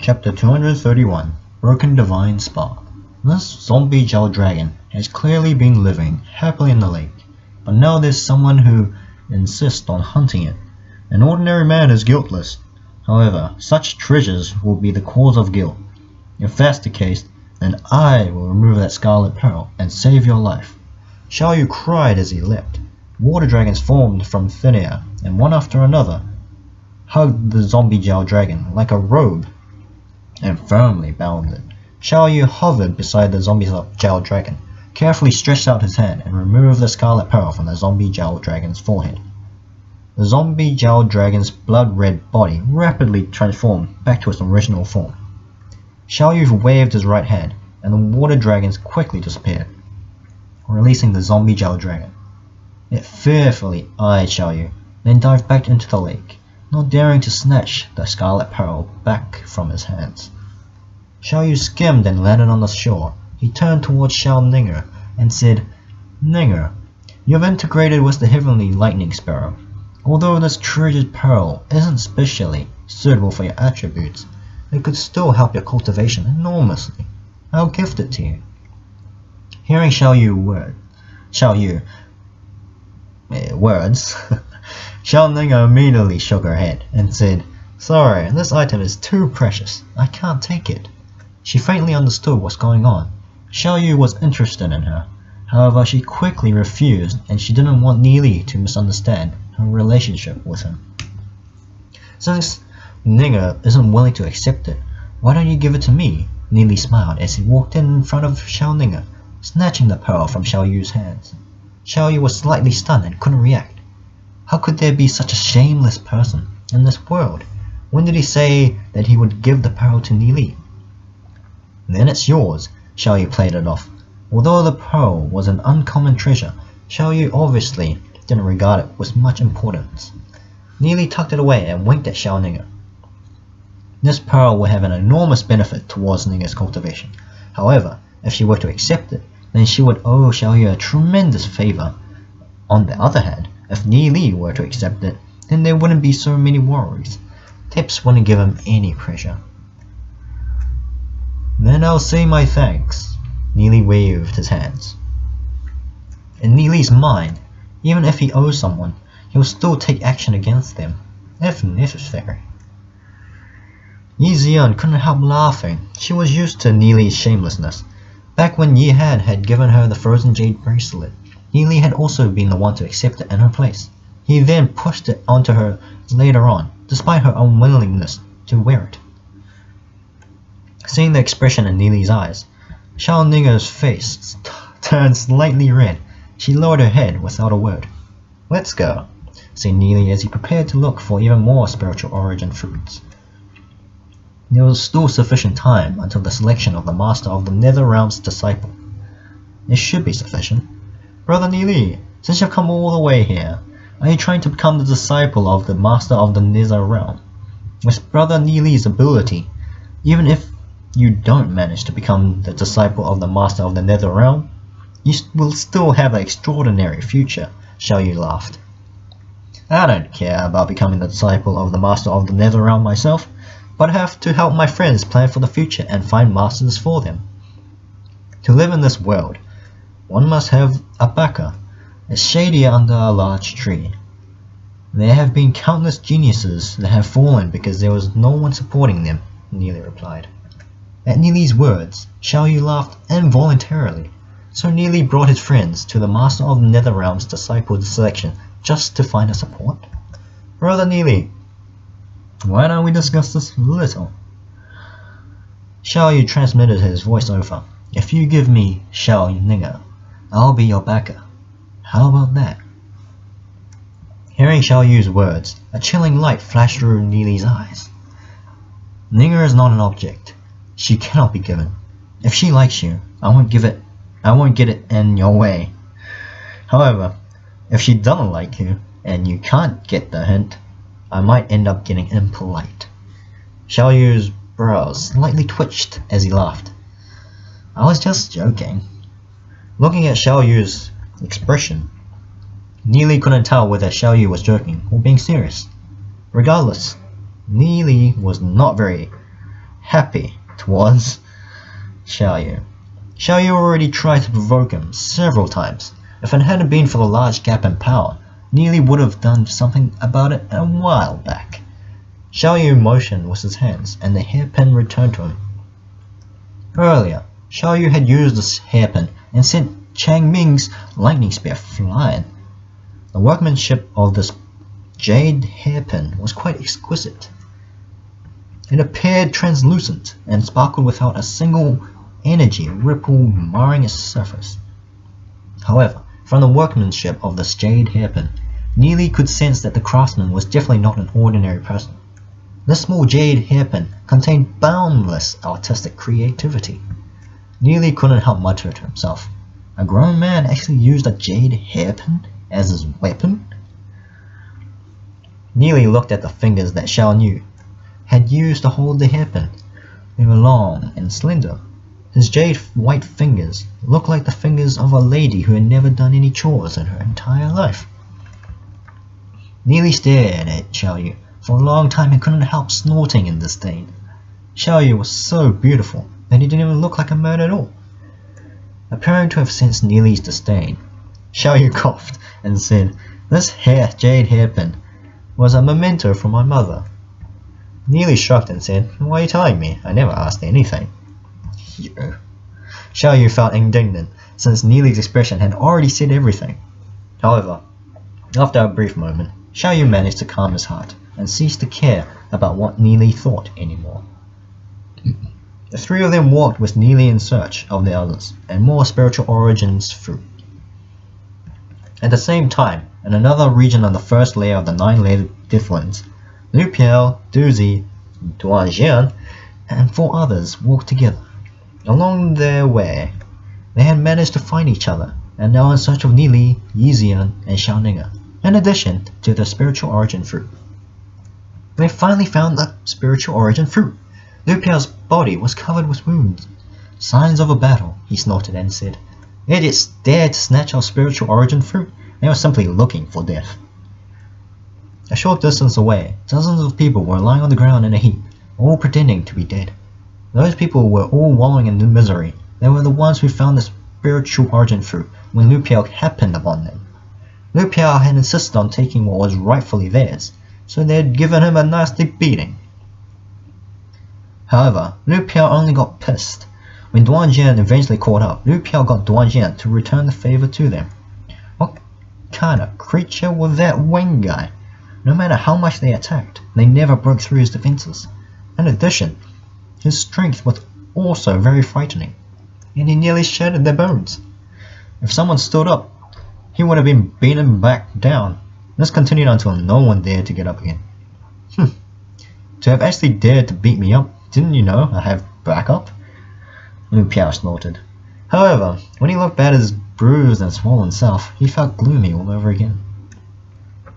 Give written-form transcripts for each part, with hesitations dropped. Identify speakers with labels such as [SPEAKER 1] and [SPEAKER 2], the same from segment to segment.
[SPEAKER 1] Chapter 231 Broken Divine Spark. This zombie gel dragon has clearly been living happily in the lake, but now there's someone who insists on hunting it. An ordinary man is guiltless. However, such treasures will be the cause of guilt. If that's the case, then I will remove that scarlet pearl and save your life. Xiaoyu cried as he leapt. Water dragons formed from Thyaeria, and one after another hugged the zombie gel dragon like a robe and firmly bound it. Xiaoyu hovered beside the zombie gel dragon, carefully stretched out his hand and removed the scarlet pearl from the zombie gel dragon's forehead. The zombie gel dragon's blood-red body rapidly transformed back to its original form. Xiaoyu waved his right hand, and the water dragons quickly disappeared, releasing the zombie gel dragon. It fearfully eyed Xiaoyu, then dived back into the lake, not daring to snatch the scarlet pearl back from his hands. Xiaoyu skimmed and landed on the shore. He turned towards Xiao Ninger and said, "Ninger, you have integrated with the heavenly lightning sparrow. Although this treasured pearl isn't specially suitable for your attributes, it could still help your cultivation enormously. I'll gift it to you." Hearing Xiaoyu words, Xiao Ninger immediately shook her head and said, "Sorry, this item is too precious. I can't take it." She faintly understood what's going on. Xiaoyu was interested in her. However, she quickly refused, and she didn't want Nili to misunderstand her relationship with him. "Since Ninger isn't willing to accept it, why don't you give it to me?" Nili smiled as he walked in front of Xiao Ninger, snatching the pearl from Xiaoyu's hands. Xiaoyu was slightly stunned and couldn't react. How could there be such a shameless person in this world? When did he say that he would give the pearl to Nili? "Then it's yours," Xiaoyu played it off. Although the pearl was an uncommon treasure, Xiaoyu obviously didn't regard it with much importance. Nili tucked it away and winked at Xiao Ninger. This pearl will have an enormous benefit towards Ninger's cultivation. However, if she were to accept it, then she would owe Xiaoyu a tremendous favor. On the other hand, if Nili were to accept it, then there wouldn't be so many worries. Tips wouldn't give him any pressure. "Then I'll say my thanks." Nili waved his hands. In Nili's mind, even if he owes someone, he'll still take action against them, if necessary. Yi Zian couldn't help laughing. She was used to Nili's shamelessness. Back when Yi Han had given her the frozen jade bracelet, Nili had also been the one to accept it in her place. He then pushed it onto her later on, despite her unwillingness to wear it. Seeing the expression in Nili's eyes, Xiao Ninger's face turned slightly red. She lowered her head without a word. "Let's go," said Nili as he prepared to look for even more spiritual origin fruits. There was still sufficient time until the selection of the Master of the Nether Realm's disciple. It should be sufficient. "Brother Nili, since you've come all the way here, are you trying to become the disciple of the Master of the Nether Realm? With Brother Nili's ability, even if you don't manage to become the disciple of the Master of the Nether Realm, you will still have an extraordinary future," Xiaoyu laughed. "I don't care about becoming the disciple of the Master of the Nether Realm myself, but I have to help my friends plan for the future and find masters for them. To live in this world, one must have a backer, a shady under a large tree. There have been countless geniuses that have fallen because there was no one supporting them," Nili replied. At Nili's words, Xiaoyu laughed involuntarily, so Nili brought his friends to the Master of the Nether Realm's disciple selection just to find a support. "Brother Nili, why don't we discuss this a little?" Xiaoyu transmitted his voice over. "If you give me Xiao Ninger, I'll be your backer. How about that?" Hearing Xiaoyu's words, a chilling light flashed through Nili's eyes. "Ninger is not an object. She cannot be given. If she likes you, I won't get it in your way. However, if she doesn't like you, and you can't get the hint, I might end up getting impolite." Xiaoyu's brows slightly twitched as he laughed. "I was just joking." Looking at Xiaoyu's expression, Nili couldn't tell whether Xiaoyu was joking or being serious. Regardless, Nili was not very happy towards Xiaoyu. Xiaoyu already tried to provoke him several times. If it hadn't been for the large gap in power, Neely would have done something about it a while back. Xiaoyu motioned with his hands, and the hairpin returned to him. Earlier, Xiaoyu had used this hairpin and sent Chang Ming's lightning spear flying. The workmanship of this jade hairpin was quite exquisite. It appeared translucent and sparkled without a single energy ripple marring its surface. However, from the workmanship of this jade hairpin, Neely could sense that the craftsman was definitely not an ordinary person. This small jade hairpin contained boundless artistic creativity. Neely couldn't help mutter to himself. A grown man actually used a jade hairpin as his weapon? Neely looked at the fingers that Xiaoyu had used to hold the hairpin. They were long and slender. His jade white fingers looked like the fingers of a lady who had never done any chores in her entire life. Neely stared at Xiaoyu. For a long time he couldn't help snorting in disdain. Xiaoyu was so beautiful that he didn't even look like a man at all. Appearing to have sensed Neely's disdain, Xiaoyu coughed and said, "This jade hairpin was a memento from my mother." Neely shrugged and said, "Why are you telling me? I never asked anything." Xiaoyu felt indignant, since Neely's expression had already said everything. However, after a brief moment, Xiaoyu managed to calm his heart and ceased to care about what Neely thought anymore. The three of them walked with Neely in search of the others and more spiritual origins fruit. At the same time, in another region of the first layer of the 9-layered Deathlands, Liu Piao, Duzi, Duan Jian, and 4 others walked together. Along their way, they had managed to find each other, and now in search of Neely, Yixian, and Xiaoninga, in addition to the spiritual origin fruit. They finally found the spiritual origin fruit. Liu Piao's body was covered with wounds. "Signs of a battle," he snorted and said. "Idiots dared to snatch our spiritual origin fruit. They were simply looking for death." A short distance away, dozens of people were lying on the ground in a heap, all pretending to be dead. Those people were all wallowing in misery. They were the ones who found the spiritual origin fruit when Liu Piao happened upon them. Liu Piao had insisted on taking what was rightfully theirs, so they had given him a nasty beating. However, Liu Piao only got pissed. When Duan Jian eventually caught up, Liu Piao got Duan Jian to return the favor to them. What kind of creature was that wing guy? No matter how much they attacked, they never broke through his defenses. In addition, his strength was also very frightening, and he nearly shattered their bones. If someone stood up, he would have been beaten back down. This continued until no one dared to get up again. To have actually dared to beat me up, didn't you know I have backup? Liu Piao snorted. However, when he looked at his bruised and swollen self, he felt gloomy all over again.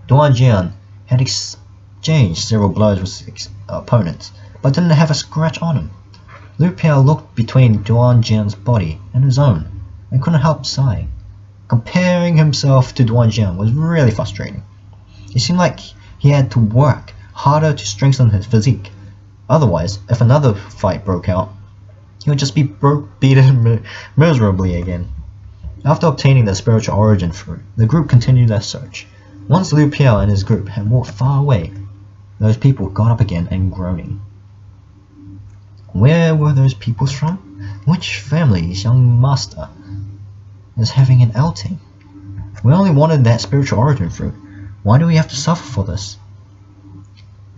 [SPEAKER 1] Duan Jian had exchanged several blows with his opponents, but didn't have a scratch on him. Liu Piao looked between Duan Jian's body and his own, and couldn't help sighing. Comparing himself to Duan Jian was really frustrating. It seemed like he had to work harder to strengthen his physique. Otherwise, if another fight broke out, he would just be beaten miserably again. After obtaining the spiritual origin fruit, the group continued their search. Once Liu Piao and his group had walked far away, those people got up again and groaning. Where were those peoples from? Which family's young master is having an outing? We only wanted that spiritual origin fruit. Why do we have to suffer for this?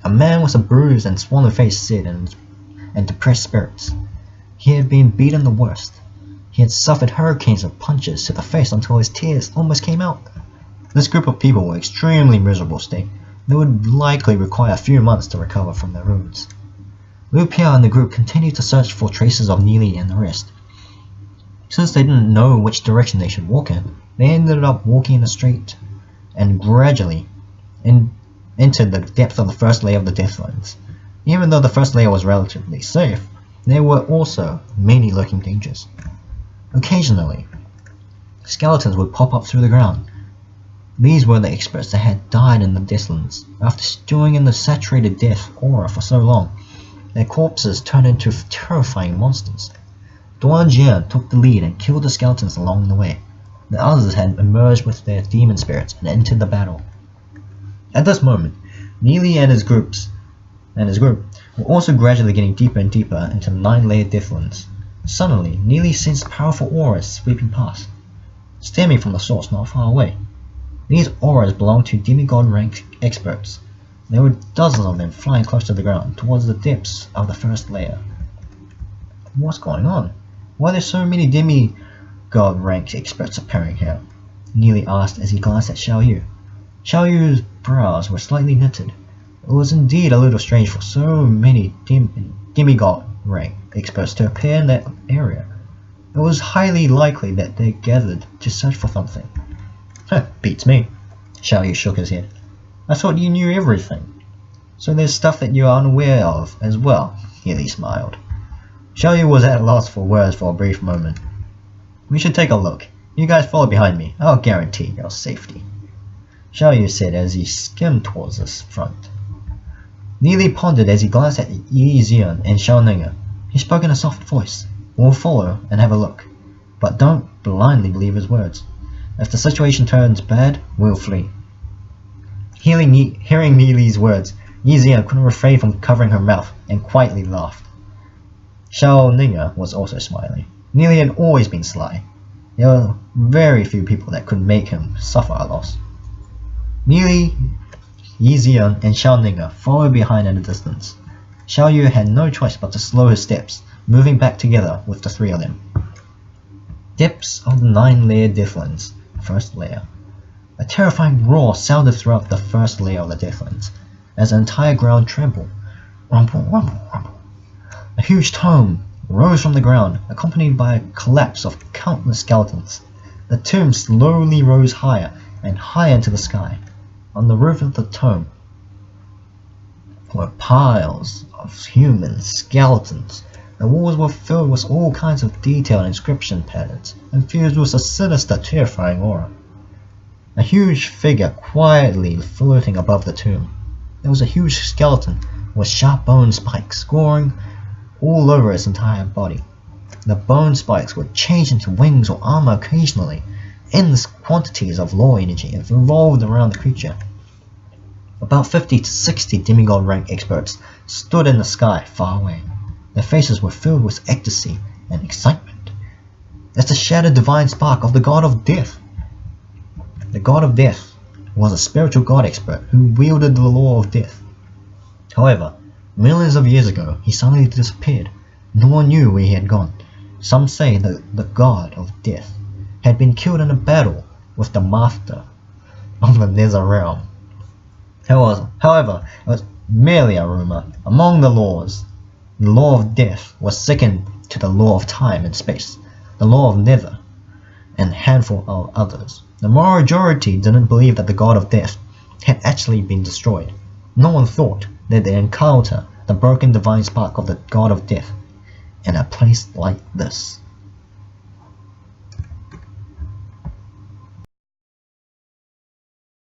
[SPEAKER 1] A man with a bruised and swollen face said in depressed spirits. He had been beaten the worst. He had suffered hurricanes of punches to the face until his tears almost came out. This group of people were extremely miserable state. They would likely require a few months to recover from their wounds. Liu Piao and the group continued to search for traces of Neely and the rest. Since they didn't know which direction they should walk in, they ended up walking in a straight and gradually entered the depth of the first layer of the Deathlands. Even though the first layer was relatively safe, there were also many lurking dangers. Occasionally, skeletons would pop up through the ground. These were the experts that had died in the Deathlands after stewing in the saturated death aura for so long. their corpses turned into terrifying monsters. Duan Jian took the lead and killed the skeletons along the way. The others had emerged with their demon spirits and entered the battle. At this moment, Neely and his group were also gradually getting deeper and deeper into the 9-layered Deathlands. Suddenly, Neely sensed powerful auras sweeping past, stemming from the source not far away. These auras belonged to demigod rank experts. There were dozens of them flying close to the ground, towards the depths of the first layer. What's going on? Why are there so many demigod rank experts appearing here? Neely asked as he glanced at Xiao Yu. Xiao Yu's brows were slightly knitted. It was indeed a little strange for so many demigod rank experts to appear in that area. It was highly likely that they gathered to search for something. Beats me. Xiao Yu shook his head. I thought you knew everything. So there's stuff that you are unaware of as well, Neely smiled. Xiao Yu was at a loss for words for a brief moment. We should take a look. You guys follow behind me. I'll guarantee your safety, Xiao Yu said as he skimmed towards the front. Neely pondered as he glanced at Yi Xian and Xiao Ninger. He spoke in a soft voice. We'll follow and have a look, but don't blindly believe his words. If the situation turns bad, we'll flee. Hearing Neely's words, Yi Xian couldn't refrain from covering her mouth and quietly laughed. Xiao Ninger was also smiling. Neely had always been sly. There were very few people that could make him suffer a loss. Neely, Yi Xian, and Xiao Ninger followed behind in the distance. Xiao Yu had no choice but to slow his steps, moving back together with the three of them. Depths of the 9-layered Deathlands. First layer. A terrifying roar sounded throughout the first layer of the Deathlands, as the entire ground trembled. Rumble, rumble, rumble. A huge tomb rose from the ground, accompanied by a collapse of countless skeletons. The tomb slowly rose higher and higher into the sky. On the roof of the tomb were piles of human skeletons. The walls were filled with all kinds of detailed inscription patterns, infused with a sinister, terrifying aura. A huge figure quietly floating above the tomb. There was a huge skeleton with sharp bone spikes scoring all over its entire body. The bone spikes would change into wings or armor occasionally. Endless quantities of law energy revolved around the creature. About 50 to 60 demigod rank experts stood in the sky far away. Their faces were filled with ecstasy and excitement. It's the shattered divine spark of the god of death. The god of death was a spiritual god expert who wielded the law of death. However, millions of years ago, he suddenly disappeared. No one knew where he had gone. Some say that the god of death had been killed in a battle with the master of the nether realm. However, it was merely a rumor. Among the laws, the law of death was second to the law of time and space, the law of nether, and a handful of others. The majority didn't believe that the god of death had actually been destroyed. No one thought that they encounter the broken divine spark of the god of death in a place like this.